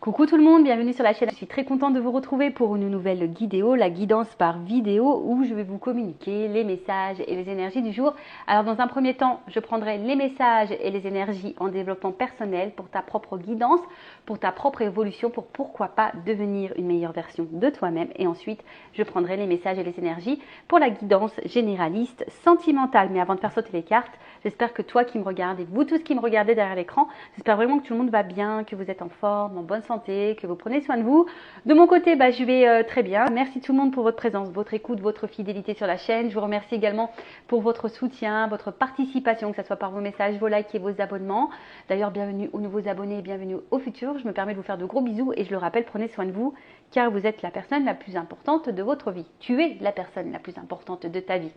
Coucou tout le monde, bienvenue sur la chaîne. Je suis très contente de vous retrouver pour une nouvelle vidéo, la guidance par vidéo où je vais vous communiquer les messages et les énergies du jour. Alors dans un premier temps, je prendrai les messages et les énergies en développement personnel pour ta propre guidance, pour ta propre évolution, pour pourquoi pas devenir une meilleure version de toi-même. Et ensuite, je prendrai les messages et les énergies pour la guidance généraliste sentimentale. Mais avant de faire sauter les cartes, j'espère que toi qui me regardes et vous tous qui me regardez derrière l'écran, j'espère vraiment que tout le monde va bien, que vous êtes en forme, en bonne santé, que vous prenez soin de vous. De mon côté, je vais très bien. Merci tout le monde pour votre présence, votre écoute, votre fidélité sur la chaîne. Je vous remercie également pour votre soutien, votre participation, que ce soit par vos messages, vos likes et vos abonnements. D'ailleurs, bienvenue aux nouveaux abonnés et bienvenue au futur. Je me permets de vous faire de gros bisous et je le rappelle, prenez soin de vous car vous êtes la personne la plus importante de votre vie. Tu es la personne la plus importante de ta vie.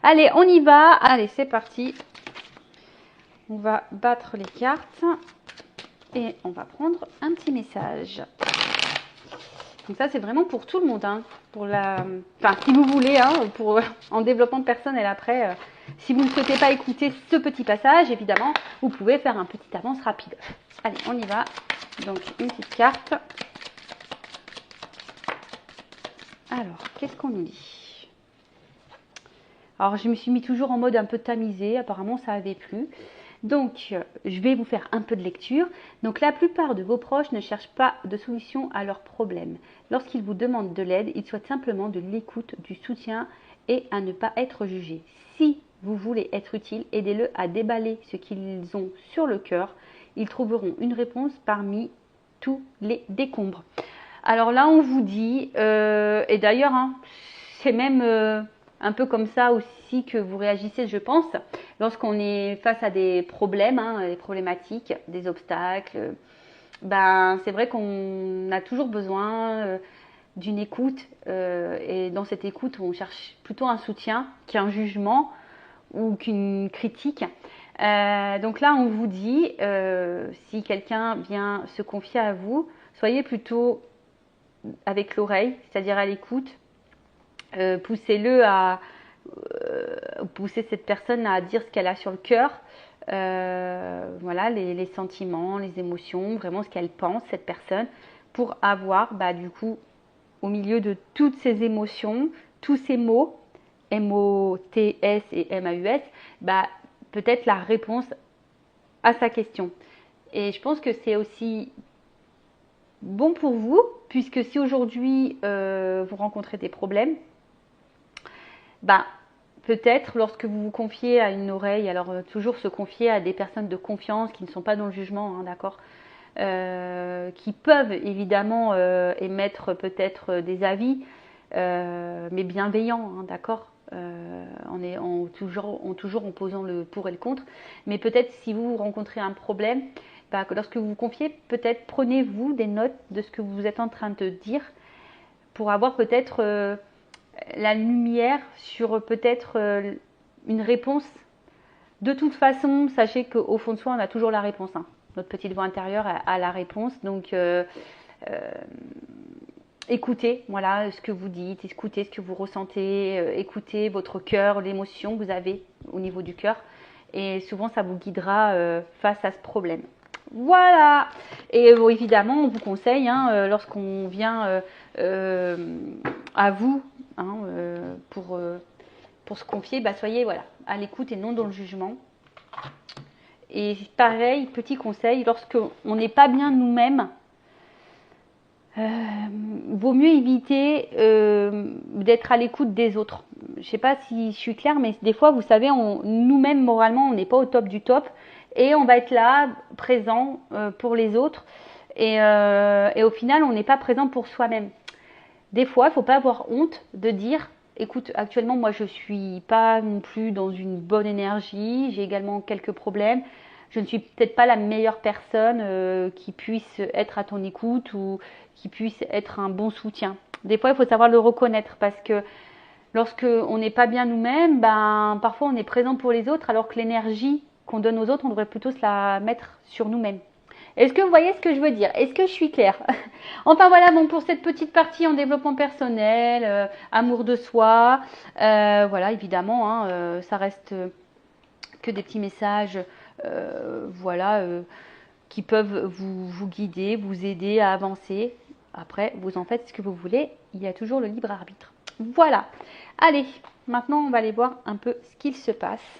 Allez, on y va. Allez, c'est parti. On va battre les cartes et on va prendre un petit message. Donc ça, c'est vraiment pour tout le monde, hein, pour enfin, si vous voulez, hein, en développement personnel après. Si vous ne souhaitez pas écouter ce petit passage, évidemment, vous pouvez faire un petit avance rapide. Allez, on y va. Donc, une petite carte. Alors, qu'est-ce qu'on nous dit? Alors, je me suis mis toujours en mode un peu tamisé. Apparemment, ça avait plu. Donc, je vais vous faire un peu de lecture. Donc, la plupart de vos proches ne cherchent pas de solution à leurs problèmes. Lorsqu'ils vous demandent de l'aide, ils souhaitent simplement de l'écoute, du soutien et à ne pas être jugés. Si vous voulez être utile, aidez-le à déballer ce qu'ils ont sur le cœur. Ils trouveront une réponse parmi tous les décombres. Alors là, on vous dit, et d'ailleurs, hein, c'est même un peu comme ça aussi que vous réagissez, je pense, lorsqu'on est face à des problèmes, hein, des problématiques, des obstacles. C'est vrai qu'on a toujours besoin d'une écoute, et dans cette écoute, on cherche plutôt un soutien qu'un jugement ou qu'une critique. Donc là, on vous dit, si quelqu'un vient se confier à vous, soyez plutôt avec l'oreille, c'est-à-dire à l'écoute. Poussez-le à pousser cette personne à dire ce qu'elle a sur le cœur, voilà, les sentiments, les émotions, vraiment ce qu'elle pense, cette personne, pour avoir du coup au milieu de toutes ces émotions, tous ces mots, M-O-T-S et M-A-U-S, peut-être la réponse à sa question. Et je pense que c'est aussi bon pour vous, puisque si aujourd'hui vous rencontrez des problèmes, peut-être lorsque vous vous confiez à une oreille, alors toujours se confier à des personnes de confiance qui ne sont pas dans le jugement, hein, d'accord, qui peuvent évidemment émettre peut-être des avis, mais bienveillants, hein, d'accord, toujours en posant le pour et le contre. Mais peut-être si vous rencontrez un problème, que lorsque vous vous confiez, peut-être prenez-vous des notes de ce que vous êtes en train de dire pour avoir peut-être la lumière sur peut-être une réponse. De toute façon, sachez qu'au fond de soi, on a toujours la réponse, hein. Notre petite voix intérieure a la réponse. Donc, écoutez, voilà, ce que vous dites, écoutez ce que vous ressentez, écoutez votre cœur, l'émotion que vous avez au niveau du cœur. Et souvent, ça vous guidera face à ce problème. Voilà. Et évidemment, on vous conseille, hein, lorsqu'on vient à vous, hein, pour se confier, soyez à l'écoute et non dans le jugement. Et pareil, petit conseil, lorsqu'on n'est pas bien nous-mêmes, vaut mieux éviter d'être à l'écoute des autres. Je ne sais pas si je suis claire, mais des fois, vous savez, nous-mêmes, moralement, on n'est pas au top du top. Et on va être là, présent pour les autres. Et au final, on n'est pas présent pour soi-même. Des fois, il ne faut pas avoir honte de dire, écoute, actuellement, moi, je ne suis pas non plus dans une bonne énergie. J'ai également quelques problèmes. Je ne suis peut-être pas la meilleure personne qui puisse être à ton écoute ou qui puisse être un bon soutien. Des fois, il faut savoir le reconnaître parce que lorsque on n'est pas bien nous-mêmes, parfois on est présent pour les autres alors que l'énergie qu'on donne aux autres, on devrait plutôt se la mettre sur nous-mêmes. Est-ce que vous voyez ce que je veux dire? Est-ce que je suis claire? Enfin voilà, bon, pour cette petite partie en développement personnel, amour de soi, voilà, évidemment, ça reste que des petits messages, voilà, qui peuvent vous guider, vous aider à avancer. Après, vous en faites ce que vous voulez. Il y a toujours le libre arbitre. Voilà. Allez, maintenant, on va aller voir un peu ce qu'il se passe.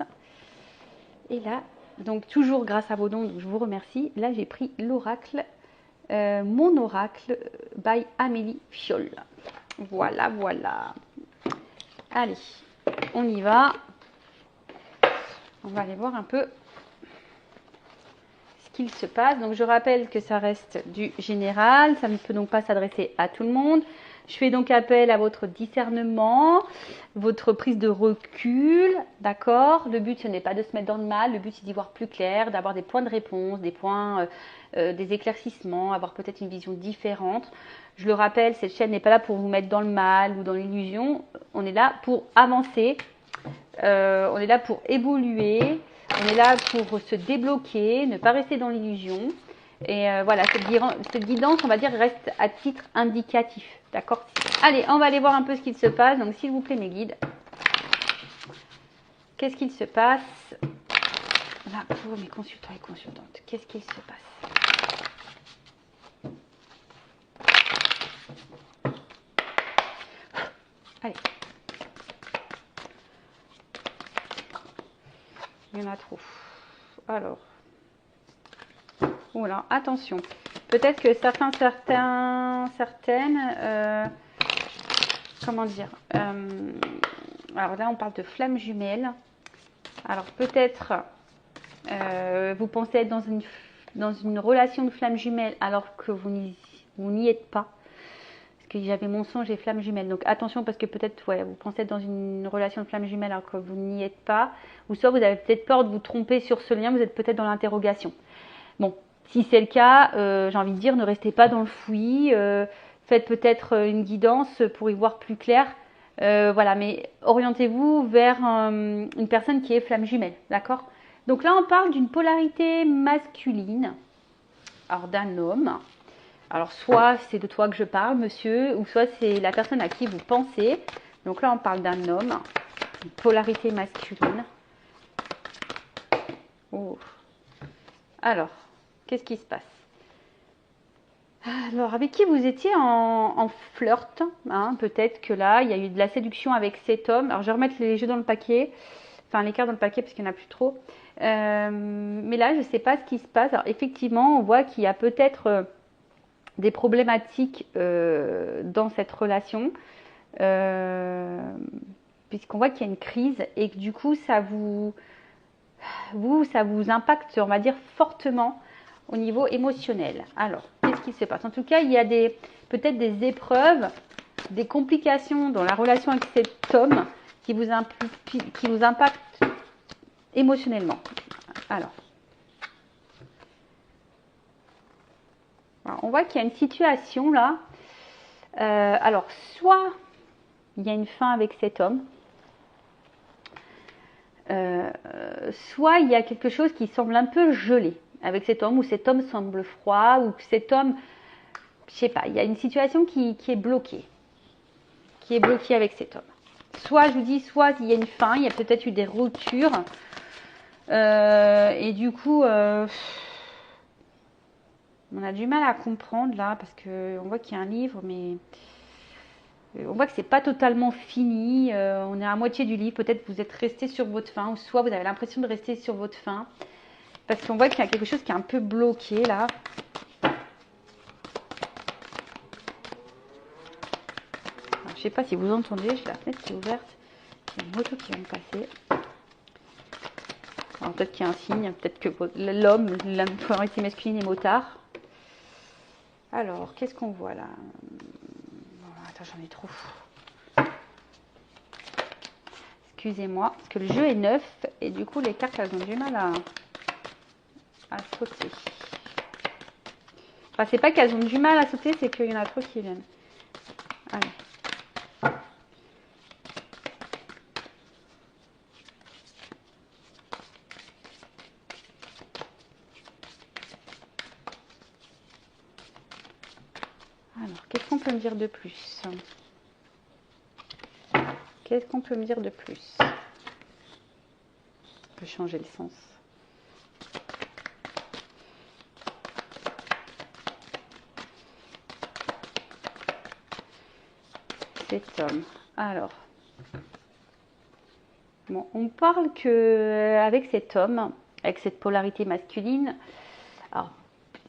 Et là, donc toujours grâce à vos dons, je vous remercie. Là, j'ai pris l'oracle, mon oracle by Amélie Fiol. Voilà, voilà. Allez, on y va. On va aller voir un peu ce qu'il se passe. Donc, je rappelle que ça reste du général. Ça ne peut donc pas s'adresser à tout le monde. Je fais donc appel à votre discernement, votre prise de recul, d'accord? Le but, ce n'est pas de se mettre dans le mal. Le but, c'est d'y voir plus clair, d'avoir des points de réponse, des points, des éclaircissements, avoir peut-être une vision différente. Je le rappelle, cette chaîne n'est pas là pour vous mettre dans le mal ou dans l'illusion. On est là pour avancer. On est là pour évoluer. On est là pour se débloquer, ne pas rester dans l'illusion. Et voilà, cette guidance, on va dire, reste à titre indicatif. D'accord? Allez, on va aller voir un peu ce qu'il se passe. Donc, s'il vous plaît, mes guides. Qu'est-ce qu'il se passe là pour mes consultants et consultantes? Qu'est-ce qu'il se passe? Allez. Il y en a trop. Alors. Voilà, attention. Peut-être que certaines, comment dire, alors là on parle de flammes jumelles. Alors peut-être vous pensez être dans une relation de flammes jumelles alors que vous n'y êtes pas. Parce que j'avais mensonge et flammes jumelles. Donc attention parce que peut-être ouais, vous pensez être dans une relation de flammes jumelles alors que vous n'y êtes pas. Ou soit vous avez peut-être peur de vous tromper sur ce lien, vous êtes peut-être dans l'interrogation. Bon. Si c'est le cas, j'ai envie de dire, ne restez pas dans le fouillis, faites peut-être une guidance pour y voir plus clair. Voilà, mais orientez-vous vers une personne qui est flamme jumelle, d'accord? Donc là, on parle d'une polarité masculine, alors d'un homme. Alors soit c'est de toi que je parle, monsieur, ou soit c'est la personne à qui vous pensez. Donc là, on parle d'un homme, une polarité masculine. Oh. Alors. Qu'est-ce qui se passe? Alors, avec qui vous étiez en flirt, hein, peut-être que là, il y a eu de la séduction avec cet homme. Alors, je vais remettre les jeux dans le paquet, enfin les cartes dans le paquet parce qu'il n'y en a plus trop. Mais là, je ne sais pas ce qui se passe. Alors, effectivement, on voit qu'il y a peut-être des problématiques dans cette relation, puisqu'on voit qu'il y a une crise et que du coup, ça vous impacte, on va dire, fortement au niveau émotionnel. Alors, qu'est-ce qui se passe? En tout cas, il y a peut-être des épreuves, des complications dans la relation avec cet homme qui vous impactent émotionnellement. Alors, on voit qu'il y a une situation là. Alors, soit il y a une fin avec cet homme, soit il y a quelque chose qui semble un peu gelé avec cet homme, ou cet homme semble froid, ou que cet homme, je sais pas, il y a une situation qui est bloquée, avec cet homme. Soit, je vous dis, soit il y a une fin, il y a peut-être eu des ruptures, et du coup, on a du mal à comprendre là, parce qu'on voit qu'il y a un livre, mais on voit que c'est pas totalement fini, on est à moitié du livre, peut-être vous êtes resté sur votre faim, ou soit vous avez l'impression de rester sur votre faim, parce qu'on voit qu'il y a quelque chose qui est un peu bloqué là. Alors, je ne sais pas si vous entendez, j'ai la fenêtre qui est ouverte, il y a une moto qui vient de passer. Alors peut-être qu'il y a un signe, peut-être que l'homme, la polarité masculine est motard. Alors, qu'est-ce qu'on voit là? Attends, j'en ai trop. Excusez-moi, parce que le jeu est neuf et du coup les cartes elles ont du mal à sauter. Enfin, c'est pas qu'elles ont du mal à sauter, c'est qu'il y en a trop qui viennent. Allez. Alors, qu'est-ce qu'on peut me dire de plus? Qu'est-ce qu'on peut me dire de plus? On peut changer le sens. cet homme. Alors, bon, on parle que avec cet homme, avec cette polarité masculine, alors,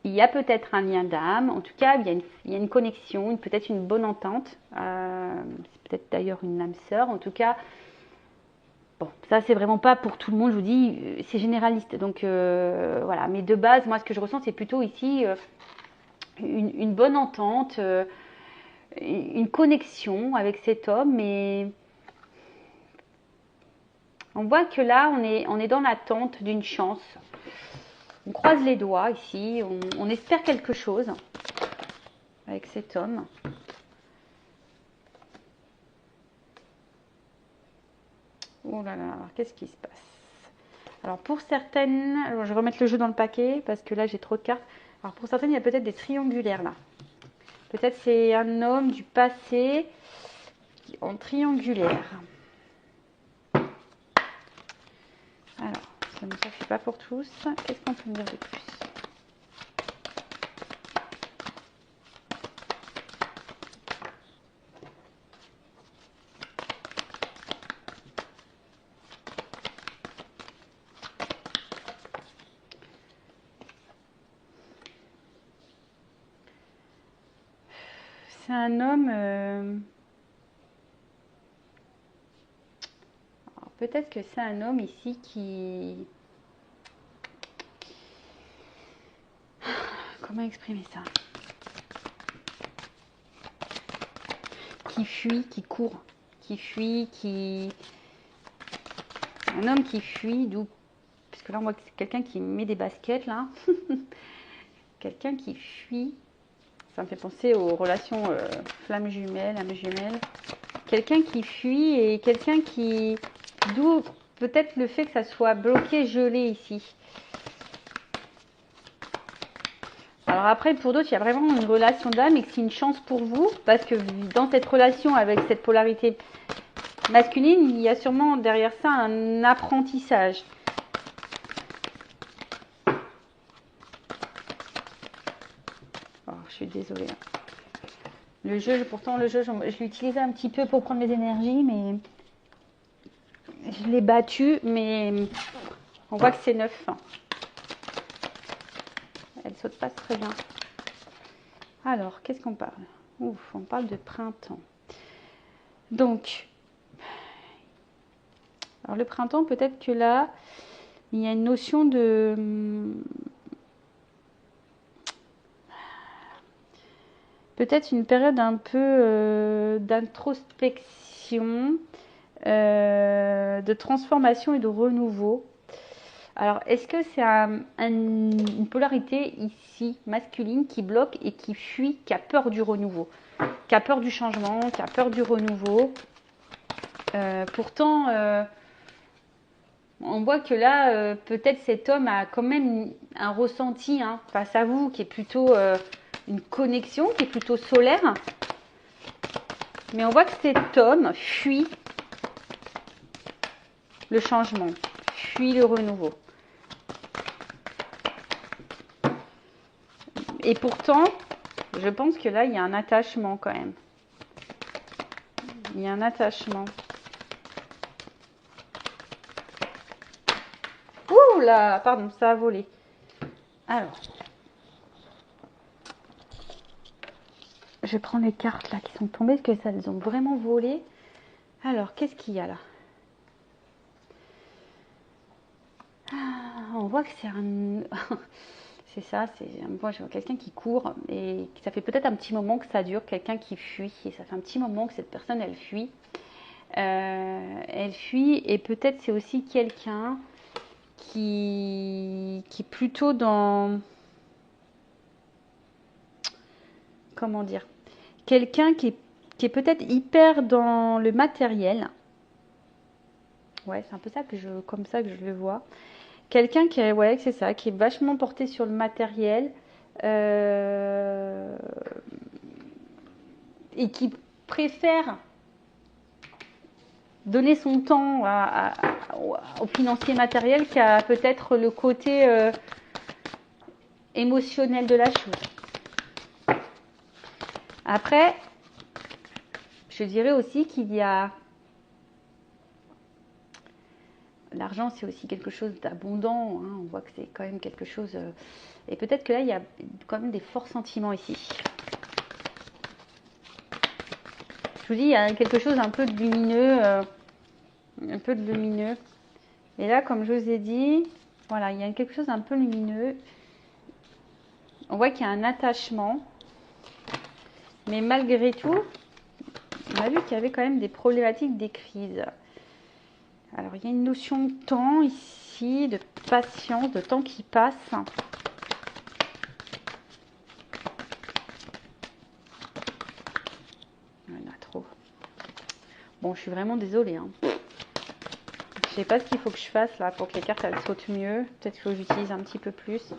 il y a peut-être un lien d'âme. En tout cas, il y a une connexion, peut-être une bonne entente. C'est peut-être d'ailleurs une âme sœur. En tout cas, bon, ça c'est vraiment pas pour tout le monde. Je vous dis, c'est généraliste. Donc voilà. Mais de base, moi, ce que je ressens, c'est plutôt ici une bonne entente, une connexion avec cet homme. Mais on voit que là, on est dans l'attente d'une chance. On croise les doigts ici, on espère quelque chose avec cet homme. Oh là là, alors qu'est-ce qui se passe? Alors pour certaines, alors je vais remettre le jeu dans le paquet parce que là j'ai trop de cartes. Alors pour certaines, il y a peut-être des triangulaires là. Peut-être c'est un homme du passé en triangulaire. Alors, ça ne suffit pas pour tous. Qu'est-ce qu'on peut me dire de plus? C'est un homme... Alors, peut-être que c'est un homme ici qui... Comment exprimer ça? Qui fuit, qui court, qui fuit, qui... Un homme qui fuit, d'où... Parce que là, on voit que c'est quelqu'un qui met des baskets, là. Quelqu'un qui fuit. Ça me fait penser aux relations flamme jumelle, âme jumelle. Quelqu'un qui fuit et quelqu'un qui... D'où peut-être le fait que ça soit bloqué, gelé ici. Alors après, pour d'autres, il y a vraiment une relation d'âme et que c'est une chance pour vous. Parce que dans cette relation avec cette polarité masculine, il y a sûrement derrière ça un apprentissage. Oh, je suis désolée. Le jeu, pourtant, le jeu, je l'ai utilisé un petit peu pour prendre mes énergies, mais je l'ai battu, mais on voit que c'est neuf. Elle saute pas très bien. Alors, qu'est-ce qu'on parle? Ouf, on parle de printemps. Donc, alors le printemps, peut-être que là, il y a une notion de... Peut-être une période un peu d'introspection, de transformation et de renouveau. Alors, est-ce que c'est une polarité ici masculine qui bloque et qui fuit, qui a peur du renouveau, qui a peur du changement, qui a peur du renouveau? Pourtant, on voit que là, peut-être cet homme a quand même un ressenti face à vous qui est plutôt une connexion, qui est plutôt solaire. Mais on voit que cet homme fuit le changement, fuit le renouveau. Et pourtant, je pense que là, il y a un attachement quand même. Il y a un attachement. Ouh là, pardon, ça a volé. Alors, je vais prendre les cartes là qui sont tombées, parce que ça, elles ont vraiment volé. Alors, qu'est-ce qu'il y a là? On voit que c'est un... c'est ça, moi je vois quelqu'un qui court et ça fait peut-être un petit moment que ça dure, quelqu'un qui fuit. Et ça fait un petit moment que cette personne, elle fuit. Elle fuit et peut-être c'est aussi quelqu'un qui est plutôt dans... Comment dire? Quelqu'un qui est peut-être hyper dans le matériel. Ouais, c'est un peu ça comme ça que je le vois. Quelqu'un qui est, ouais, c'est ça, qui est vachement porté sur le matériel et qui préfère donner son temps au financier matériel qu'à peut-être le côté émotionnel de la chose. Après, je dirais aussi qu'il y a... L'argent, c'est aussi quelque chose d'abondant. Hein. On voit que c'est quand même quelque chose... Et peut-être que là, il y a quand même des forts sentiments ici. Je vous dis, il y a quelque chose un peu de lumineux. Un peu de lumineux. Et là, comme je vous ai dit, voilà, il y a quelque chose d'un peu lumineux. On voit qu'il y a un attachement. Mais malgré tout, on a vu qu'il y avait quand même des problématiques, des crises. Alors, il y a une notion de temps ici, de patience, de temps qui passe. Il y en a trop. Bon, je suis vraiment désolée. Hein. Je sais pas ce qu'il faut que je fasse là pour que les cartes elles sautent mieux. Peut-être que j'utilise un petit peu plus.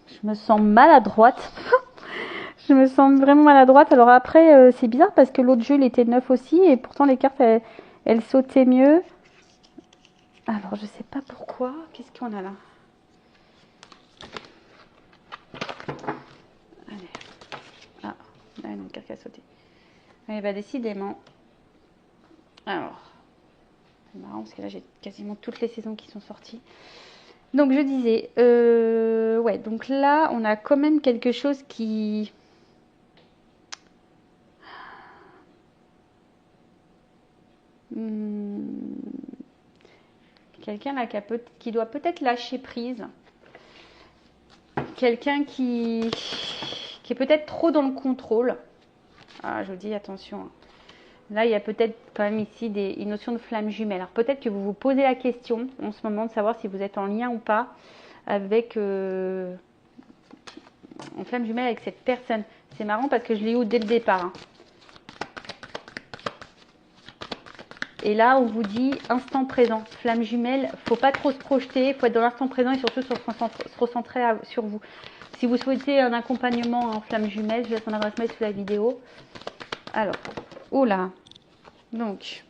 Je me sens maladroite. Je me sens vraiment maladroite. Alors après, c'est bizarre parce que l'autre jeu, il était neuf aussi. Et pourtant, les cartes, elles sautaient mieux. Alors, je sais pas pourquoi. Qu'est-ce qu'on a là? Allez. Ah, là, une carte qui a sauté. Eh bien, décidément. Alors, c'est marrant parce que là, j'ai quasiment toutes les saisons qui sont sorties. Donc, je disais, ouais, donc là, on a quand même quelque chose qui... Quelqu'un là qui doit peut-être lâcher prise. Quelqu'un qui est peut-être trop dans le contrôle. Ah, je vous dis attention. Hein. Là, il y a peut-être quand même ici une notion de flamme jumelle. Alors peut-être que vous vous posez la question en ce moment de savoir si vous êtes en lien ou pas avec en flamme jumelle avec cette personne. C'est marrant parce que je l'ai eu dès le départ. Hein. Et là, on vous dit instant présent, flamme jumelle, faut pas trop se projeter, faut être dans l'instant présent et surtout se recentrer sur vous. Si vous souhaitez un accompagnement en flamme jumelle, je laisse mon adresse mail sous la vidéo. Alors, oh là, donc,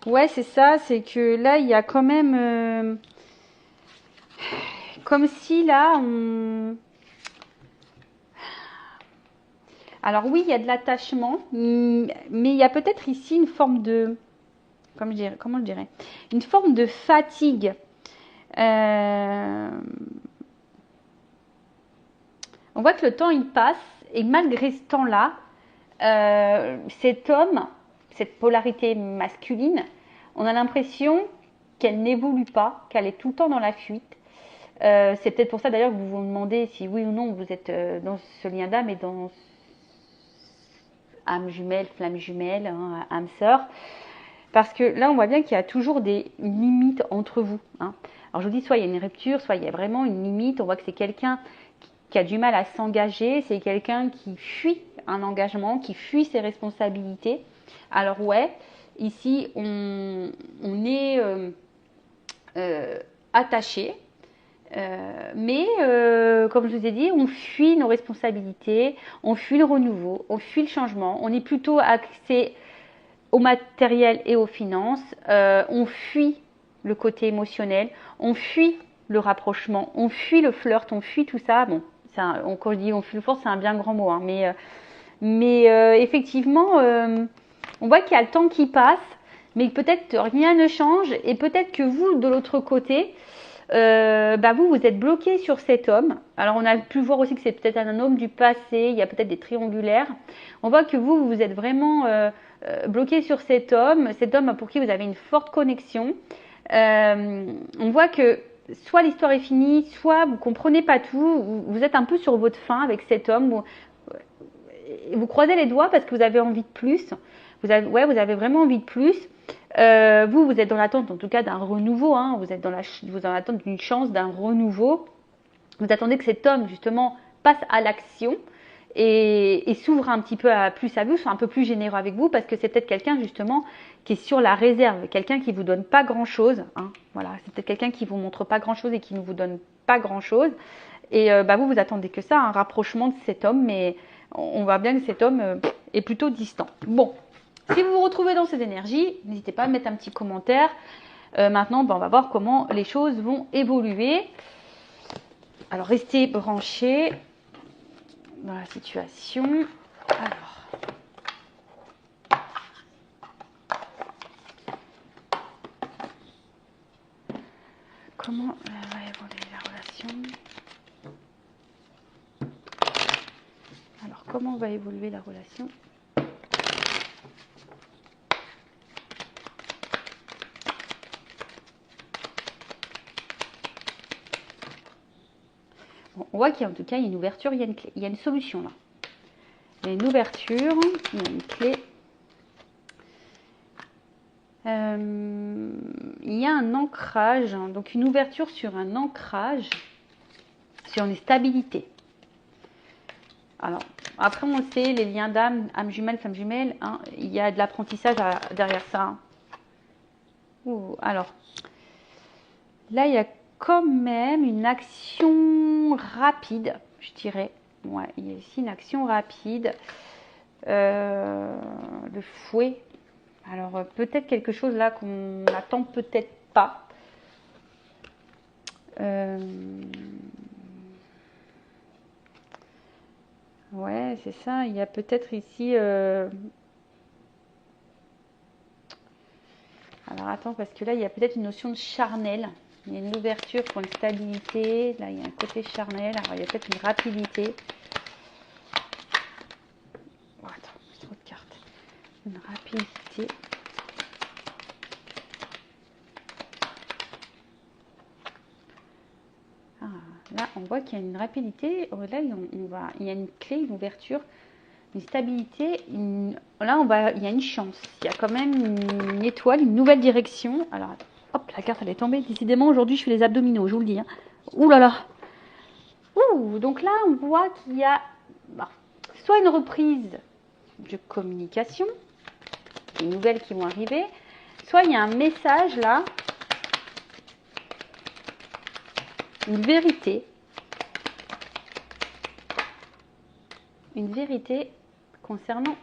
ouais, c'est ça, c'est que là, il y a quand même, comme si là, on... Alors oui, il y a de l'attachement, mais il y a peut-être ici une forme de, comment je dirais, une forme de fatigue. On voit que le temps il passe et malgré ce temps-là, cet homme, cette polarité masculine, on a l'impression qu'elle n'évolue pas, qu'elle est tout le temps dans la fuite. C'est peut-être pour ça d'ailleurs que vous vous demandez si oui ou non vous êtes dans ce lien d'âme et dans âme jumelle, flamme jumelle, hein, âme sœur. Parce que là, on voit bien qu'il y a toujours des limites entre vous. Hein. Alors je vous dis, soit il y a une rupture, soit il y a vraiment une limite. On voit que c'est quelqu'un qui a du mal à s'engager, c'est quelqu'un qui fuit un engagement, qui fuit ses responsabilités. Alors ouais, ici, on est attaché. Mais comme je vous ai dit, on fuit nos responsabilités, on fuit le renouveau, on fuit le changement, on est plutôt axé au matériel et aux finances, on fuit le côté émotionnel, on fuit le rapprochement, on fuit le flirt, on fuit tout ça. Bon, quand je dis on fuit le flirt, c'est un bien grand mot, hein, mais effectivement, on voit qu'il y a le temps qui passe, mais peut-être rien ne change et peut-être que vous, de l'autre côté, vous êtes bloqué sur cet homme. Alors on a pu voir aussi que c'est peut-être un homme du passé, il y a peut-être des triangulaires. On voit que vous êtes vraiment bloqué sur cet homme pour qui vous avez une forte connexion. On voit que soit l'histoire est finie, soit vous comprenez pas tout, vous êtes un peu sur votre faim avec cet homme. Vous croisez les doigts parce que vous avez envie de plus. Vous avez vraiment envie de plus. Vous êtes dans l'attente en tout cas d'un renouveau, hein. Vous êtes dans l'attente d'une chance, d'un renouveau. Vous attendez que cet homme justement passe à l'action et s'ouvre un petit peu plus à vous, soit un peu plus généreux avec vous parce que c'est peut-être quelqu'un justement qui est sur la réserve, quelqu'un qui vous donne pas grand chose, hein. Voilà, c'est peut-être quelqu'un qui vous montre pas grand chose et qui ne vous donne pas grand chose et vous attendez que ça, un rapprochement de cet homme, mais on voit bien que cet homme est plutôt distant. Bon. Si vous vous retrouvez dans ces énergies, n'hésitez pas à mettre un petit commentaire. Maintenant, on va voir comment les choses vont évoluer. Alors, restez branchés dans la situation. Alors, comment va évoluer la relation? Alors, comment va évoluer la relation? Bon, on voit qu'il y a en tout cas une ouverture, il y a une clé, il y a une solution là. Il y a une ouverture, il y a une clé. Il y a un ancrage, hein, donc une ouverture sur un ancrage, sur une stabilité. Alors, après on sait, les liens d'âme, âme jumelle, femme jumelle, hein, il y a de l'apprentissage derrière ça. Alors, là il y a quand même une action rapide, je dirais. Ouais, il y a ici une action rapide. Le fouet. Alors, peut-être quelque chose là qu'on n'attend peut-être pas. Ouais, c'est ça. Il y a peut-être ici... Alors, attends, parce que là, il y a peut-être une notion de charnel. Il y a une ouverture pour une stabilité. Là, il y a un côté charnel. Alors, il y a peut-être une rapidité. Oh, attends, j'ai trop de cartes. Une rapidité. Ah, là, on voit qu'il y a une rapidité. Là, il y a une clé, une ouverture, une stabilité. Il y a une chance. Il y a quand même une étoile, une nouvelle direction. Alors, hop, la carte, elle est tombée. Décidément, aujourd'hui, je fais les abdominaux, je vous le dis. Hein. Ouh là là. Ouh, donc là, on voit qu'il y a soit une reprise de communication, des nouvelles qui vont arriver, soit il y a un message là, une vérité concernant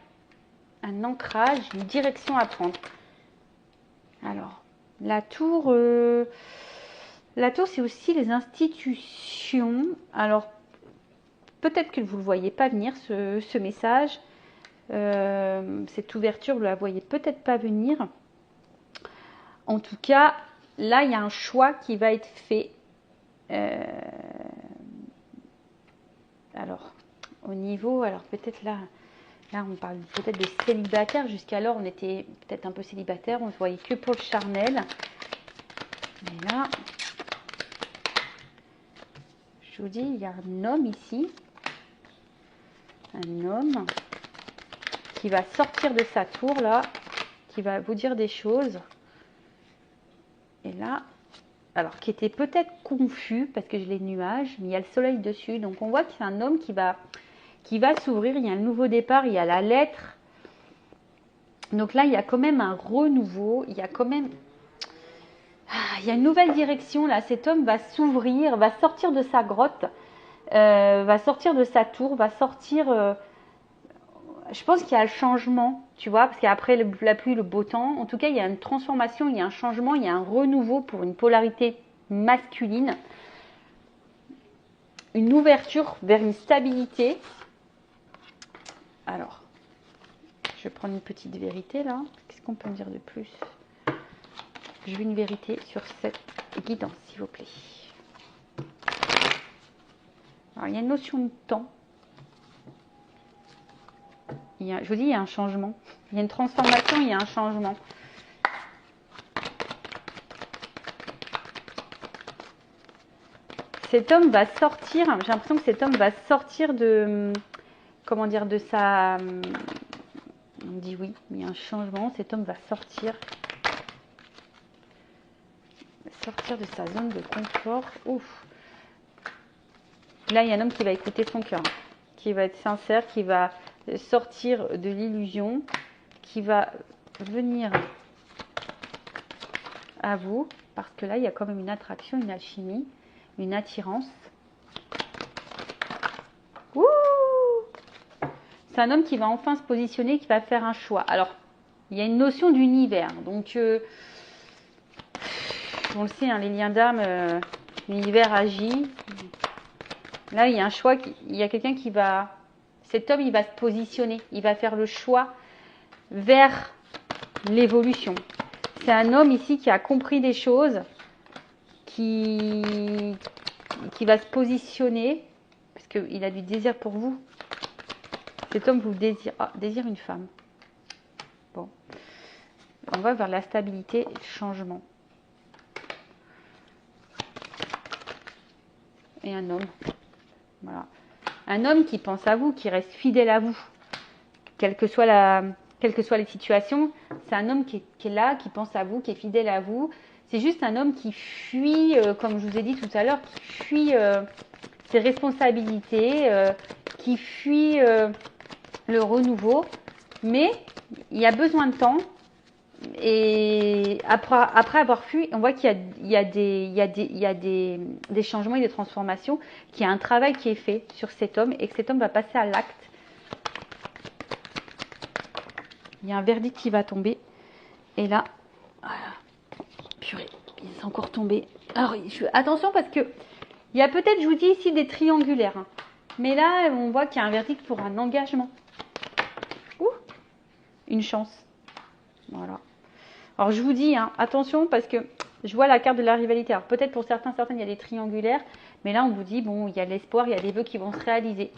un ancrage, une direction à prendre. Alors, la tour, c'est aussi les institutions. Alors, peut-être que vous ne le voyez pas venir, ce message. Cette ouverture, vous ne la voyez peut-être pas venir. En tout cas, là, il y a un choix qui va être fait. Alors, au niveau, alors peut-être là, on parle peut-être de célibataire. Jusqu'alors, on était peut-être un peu célibataire. On ne voyait que pour le charnel. Mais là, je vous dis, il y a un homme ici. Un homme qui va sortir de sa tour là, qui va vous dire des choses. Et là, alors qui était peut-être confus parce que j'ai les nuages, mais il y a le soleil dessus. Donc on voit que c'est un homme qui va s'ouvrir. Il y a un nouveau départ, il y a la lettre. Donc là, il y a quand même un renouveau. Il y a quand même... il y a une nouvelle direction là. Cet homme va s'ouvrir, va sortir de sa grotte, va sortir de sa tour, va sortir... je pense qu'il y a le changement, tu vois, parce qu'après la pluie, le beau temps, en tout cas, il y a une transformation, il y a un changement, il y a un renouveau pour une polarité masculine. Une ouverture vers une stabilité. Alors, je vais prendre une petite vérité là. Qu'est-ce qu'on peut me dire de plus? Je veux une vérité sur cette guidance, s'il vous plaît. Alors, il y a une notion de temps. Je vous dis, il y a un changement. Il y a une transformation, il y a un changement. Cet homme va sortir, j'ai l'impression que cet homme va sortir de, comment dire, de sa... On dit oui, il y a un changement. Cet homme va sortir de sa zone de confort. Ouf. Là, il y a un homme qui va écouter son cœur, qui va être sincère, qui va sortir de l'illusion, qui va venir à vous, parce que là, il y a quand même une attraction, une alchimie, une attirance. Ouh! C'est un homme qui va enfin se positionner, qui va faire un choix. Alors, il y a une notion d'univers. Donc, on le sait, hein, les liens d'âme, l'univers agit. Là, il y a un choix, il y a quelqu'un qui va... Cet homme, il va se positionner, il va faire le choix vers l'évolution. C'est un homme ici qui a compris des choses, qui va se positionner, parce qu'il a du désir pour vous. Cet homme vous désire, désire une femme. Bon, on va vers la stabilité et le changement. Et un homme, voilà. Un homme qui pense à vous, qui reste fidèle à vous, quelle que soit les situations. C'est un homme qui est là, qui pense à vous, qui est fidèle à vous. C'est juste un homme qui fuit, comme je vous ai dit tout à l'heure, qui fuit ses responsabilités, qui fuit le renouveau. Mais il y a besoin de temps. Et après avoir fui, on voit qu'il y a des changements et des transformations, qu'il y a un travail qui est fait sur cet homme et que cet homme va passer à l'acte. Il y a un verdict qui va tomber. Et là, voilà. Purée, il est encore tombé. Alors, attention parce que il y a peut-être, je vous dis ici, des triangulaires. Hein. Mais là, on voit qu'il y a un verdict pour un engagement. Ouh, une chance. Voilà. Alors, je vous dis, hein, attention, parce que je vois la carte de la rivalité. Alors, peut-être pour certaines, il y a des triangulaires. Mais là, on vous dit, bon, il y a de l'espoir, il y a des vœux qui vont se réaliser.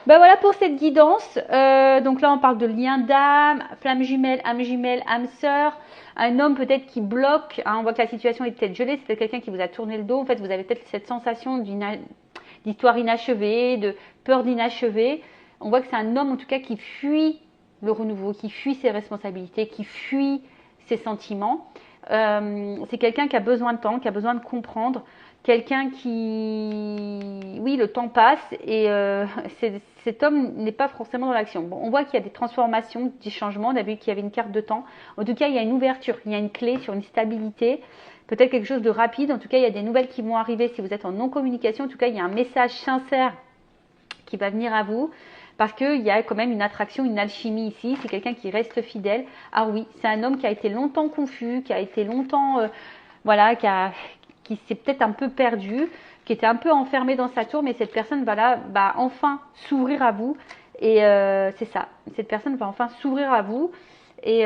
Ben voilà pour cette guidance. Donc là, on parle de lien d'âme, flamme jumelle, âme sœur. Un homme peut-être qui bloque. Hein, on voit que la situation est peut-être gelée. C'est peut-être quelqu'un qui vous a tourné le dos. En fait, vous avez peut-être cette sensation d'histoire inachevée, de peur d'inachevé. On voit que c'est un homme, en tout cas, qui fuit le renouveau, qui fuit ses responsabilités, qui fuit ses sentiments. C'est quelqu'un qui a besoin de temps, qui a besoin de comprendre. Quelqu'un qui... Oui, le temps passe et cet homme n'est pas forcément dans l'action. Bon, on voit qu'il y a des transformations, des changements. On a vu qu'il y avait une carte de temps. En tout cas, il y a une ouverture, il y a une clé sur une stabilité. Peut-être quelque chose de rapide. En tout cas, il y a des nouvelles qui vont arriver si vous êtes en non-communication. En tout cas, il y a un message sincère qui va venir à vous. Parce qu'il y a quand même une attraction, une alchimie ici. C'est quelqu'un qui reste fidèle. Ah oui, c'est un homme qui a été longtemps confus, qui a été longtemps... voilà, qui s'est peut-être un peu perdu, qui était un peu enfermé dans sa tour, mais cette personne va enfin s'ouvrir à vous. Et c'est ça, cette personne va enfin s'ouvrir à vous et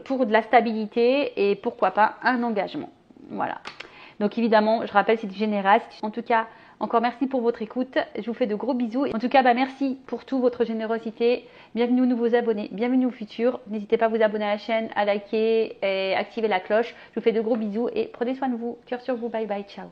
pour de la stabilité et pourquoi pas un engagement. Voilà. Donc évidemment, je rappelle, c'est du général. En tout cas, encore merci pour votre écoute. Je vous fais de gros bisous. En tout cas, merci pour toute votre générosité. Bienvenue aux nouveaux abonnés, bienvenue aux futurs. N'hésitez pas à vous abonner à la chaîne, à liker et activer la cloche. Je vous fais de gros bisous et prenez soin de vous. Cœur sur vous. Bye bye. Ciao.